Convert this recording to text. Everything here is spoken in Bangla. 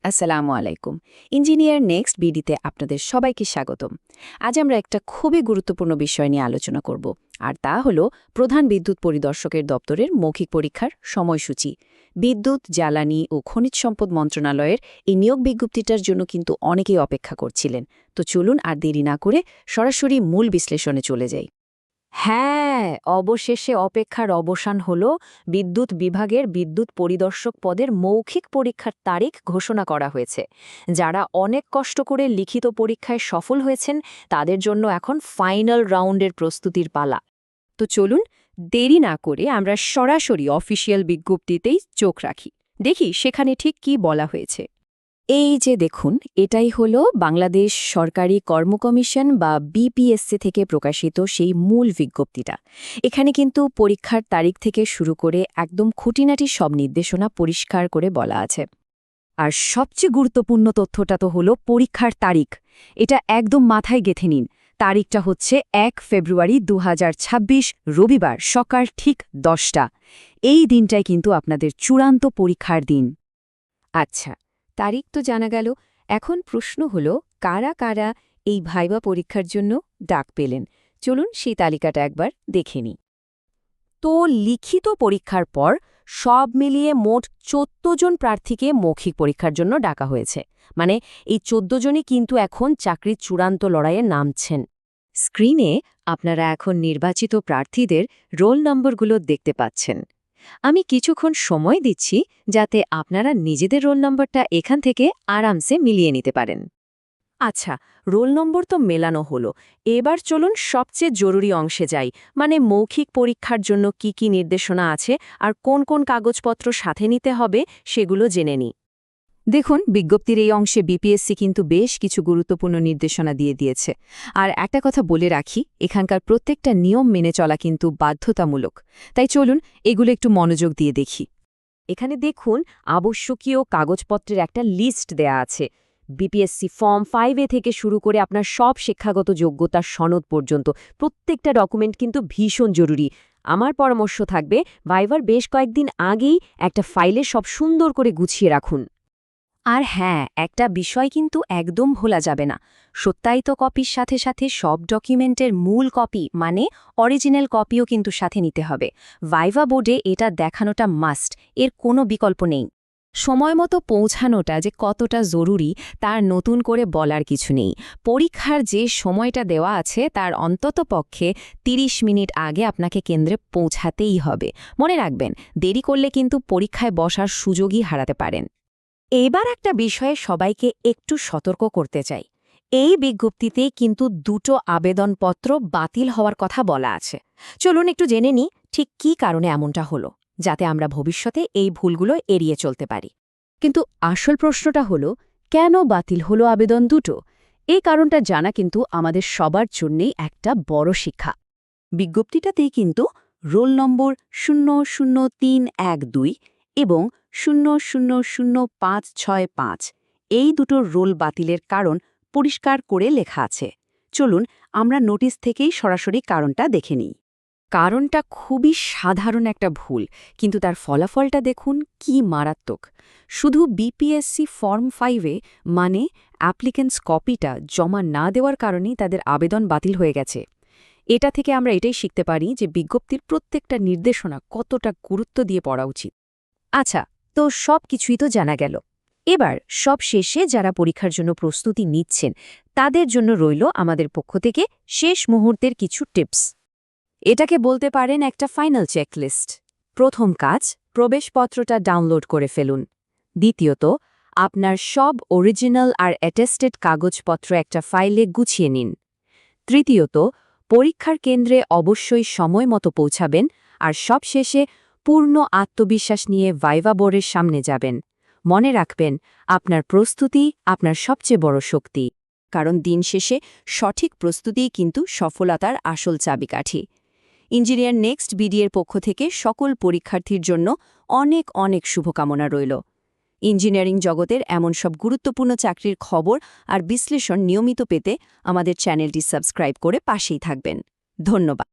আসসালামু আলাইকুম। ইঞ্জিনিয়ার নেক্সট বিডিতে আপনাদের সবাইকে স্বাগতম। আজ আমরা একটা খুবই গুরুত্বপূর্ণ বিষয় নিয়ে আলোচনা করব, আর তা হলো প্রধান বিদ্যুৎ পরিদর্শকের দপ্তরের মৌখিক পরীক্ষার সময়সূচি। বিদ্যুৎ, জ্বালানি ও খনিজ সম্পদ মন্ত্রণালয়ের এই নিয়োগ বিজ্ঞপ্তিটার জন্য কিন্তু অনেকেই অপেক্ষা করছিলেন। তো চলুন আর দেরি না করে সরাসরি মূল বিশ্লেষণে চলে যাই। হ্যাঁ, অবশেষে অপেক্ষার অবসান হল। বিদ্যুৎ বিভাগের বিদ্যুৎ পরিদর্শক পদের মৌখিক পরীক্ষার তারিখ ঘোষণা করা হয়েছে। যারা অনেক কষ্ট করে লিখিত পরীক্ষায় সফল হয়েছেন তাদের জন্য এখন ফাইনাল রাউন্ডের প্রস্তুতির পালা। তো চলুন দেরি না করে আমরা সরাসরি অফিসিয়াল বিজ্ঞপ্তিতেই চোখ রাখি, দেখি সেখানে ঠিক কি বলা হয়েছে। এই যে দেখুন, এটাই হলো বাংলাদেশ সরকারি কর্ম কমিশন বা বিপিএসসি থেকে প্রকাশিত সেই মূল বিজ্ঞপ্তিটা। এখানে কিন্তু পরীক্ষার তারিখ থেকে শুরু করে একদম খুঁটিনাটি সব নির্দেশনা পরিষ্কার করে বলা আছে। আর সবচেয়ে গুরুত্বপূর্ণ তথ্যটা তো হলো পরীক্ষার তারিখ। এটা একদম মাথায় গেঁথে নিন। তারিখটা হচ্ছে ১ ফেব্রুয়ারি ২০২৬ রবিবার সকাল ঠিক ১০টা। এই দিনটাই কিন্তু আপনাদের চূড়ান্ত পরীক্ষার দিন। আচ্ছা, তারিখ তো জানা গেল। এখন প্রশ্ন হলো, কারা কারা এই ভাইবা পরীক্ষার জন্য ডাক পেলেন। চলুন সেই তালিকাটা একবার দেখে নিই। তো লিখিত পরীক্ষার পর সব মিলিয়ে মোট ১৪ জন প্রার্থীকে মৌখিক পরীক্ষার জন্য ডাকা হয়েছে। মানে এই ১৪ জনই কিন্তু এখন চাকরির চূড়ান্ত লড়াইয়ে নামছেন। স্ক্রিনে আপনারা এখন নির্বাচিত প্রার্থীদের রোল নম্বরগুলো দেখতে পাচ্ছেন। আমি কিছুক্ষণ সময় দিচ্ছি যাতে আপনারা নিজেদের রোল নম্বরটা এখান থেকে আরামসে মিলিয়ে নিতে পারেন। আচ্ছা, রোল নম্বর তো মেলানো হলো। এবার চলুন সবচেয়ে জরুরি অংশে যাই, মানে মৌখিক পরীক্ষার জন্য কি কি নির্দেশনা আছে আর কোন কোন কাগজপত্র সাথে নিতে হবে সেগুলো জেনে নিই। দেখুন, বিজ্ঞপ্তির এই অংশে বিপিএসসি কিন্তু বেশ কিছু গুরুত্বপূর্ণ নির্দেশনা দিয়ে দিয়েছে। আর একটা কথা বলে রাখি, এখানকার প্রত্যেকটা নিয়ম মেনে চলা কিন্তু বাধ্যতামূলক। তাই চলুন এগুলো একটু মনোযোগ দিয়ে দেখি। এখানে দেখুন, আবশ্যকীয় কাগজপত্রের একটা লিস্ট দেয়া আছে। বিপিএসসি ফর্ম 5A থেকে শুরু করে আপনার সব শিক্ষাগত যোগ্যতার সনদ পর্যন্ত প্রত্যেকটা ডকুমেন্ট কিন্তু ভীষণ জরুরি। আমার পরামর্শ থাকবে, ভাইভার বেশ কয়েকদিন আগেই একটা ফাইলে সব সুন্দর করে গুছিয়ে রাখুন। আর হ্যাঁ, একটা বিষয় কিন্তু একদম ভোলা যাবে না। সত্যায়িত কপির সাথে সাথে সব ডকুমেন্টের মূল কপি মানে অরিজিনাল কপিও কিন্তু সাথে নিতে হবে। ভাইভা বোর্ডে এটা দেখানোটা মাস্ট, এর কোনো বিকল্প নেই। সময়মতো পৌঁছানোটা যে কতটা জরুরি তার নতুন করে বলার কিছু নেই। পরীক্ষার যে সময়টা দেওয়া আছে তার অন্ততপক্ষে ৩০ মিনিট আগে আপনাকে কেন্দ্রে পৌঁছাতেই হবে। মনে রাখবেন, দেরি করলে কিন্তু পরীক্ষায় বসার সুযোগই হারাতে পারেন। এবার একটা বিষয়ে সবাইকে একটু সতর্ক করতে চাই। এই বিজ্ঞপ্তিতে কিন্তু ২টো আবেদনপত্র বাতিল হওয়ার কথা বলা আছে। চলুন একটু জেনে নিই ঠিক কী কারণে এমনটা হলো, যাতে আমরা ভবিষ্যতে এই ভুলগুলো এড়িয়ে চলতে পারি। কিন্তু আসল প্রশ্নটা হলো, কেন বাতিল হলো আবেদন দুটো? এই কারণটা জানা কিন্তু আমাদের সবার জন্যেই একটা বড় শিক্ষা। বিজ্ঞপ্তিটাতেই কিন্তু রোল নম্বর ০০৩১২ এবং ০০০৫৬৫ এই দুটো রোল বাতিলের কারণ পরিষ্কার করে লেখা আছে। চলুন আমরা নোটিশ থেকেই সরাসরি কারণটা দেখে নিই। কারণটা খুবই সাধারণ একটা ভুল, কিন্তু তার ফলাফলটা দেখুন কি মারাত্মক। শুধু বিপিএসসি ফর্ম 5A মানে অ্যাপ্লিকেন্টস কপিটা জমা না দেওয়ার কারণেই তাদের আবেদন বাতিল হয়ে গেছে। এটা থেকে আমরা এটাই শিখতে পারি যে বিজ্ঞপ্তির প্রত্যেকটা নির্দেশনা কতটা গুরুত্ব দিয়ে পড়া উচিত। আচ্ছা, তো সব কিছুই তো জানা গেল। এবার সব শেষে যারা পরীক্ষার জন্য প্রস্তুতি নিচ্ছেন তাদের জন্য রইল আমাদের পক্ষ থেকে শেষ মুহূর্তের কিছু টিপস। এটাকে বলতে পারেন একটা ফাইনাল চেকলিস্ট। প্রথম কাজ, প্রবেশপত্রটা ডাউনলোড করে ফেলুন। দ্বিতীয়ত, আপনার সব অরিজিনাল আর অ্যাটেস্টেড কাগজপত্র একটা ফাইলে গুছিয়ে নিন। তৃতীয়ত, পরীক্ষার কেন্দ্রে অবশ্যই সময় মতো পৌঁছাবেন। আর সবশেষে, পূর্ণ আত্মবিশ্বাস নিয়ে ভাইভা বোর্ডের সামনে যাবেন। মনে রাখবেন, আপনার প্রস্তুতি আপনার সবচেয়ে বড় শক্তি। কারণ দিন শেষে সঠিক প্রস্তুতিই কিন্তু সফলতার আসল চাবিকাঠি। ইঞ্জিনিয়ার নেক্সট বিডিএর পক্ষ থেকে সকল পরীক্ষার্থীর জন্য অনেক অনেক শুভকামনা রইল। ইঞ্জিনিয়ারিং জগতের এমন সব গুরুত্বপূর্ণ চাকরির খবর আর বিশ্লেষণ নিয়মিত পেতে আমাদের চ্যানেলটি সাবস্ক্রাইব করে পাশেই থাকবেন। ধন্যবাদ।